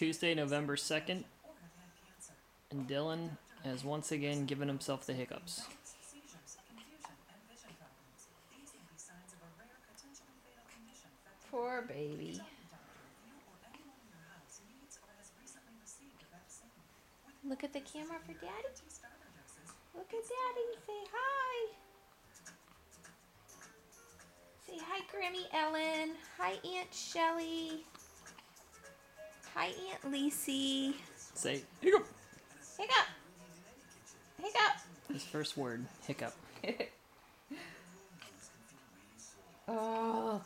Tuesday, November 2nd, and Dylan has once again given himself the hiccups. Poor baby. Look at the camera for Daddy. Look at Daddy. Say hi. Say hi, Grammy Ellen. Hi, Aunt Shelly. Hi, Aunt Lacey. Say hiccup. Hiccup. Hiccup. His first word, hiccup. Oh,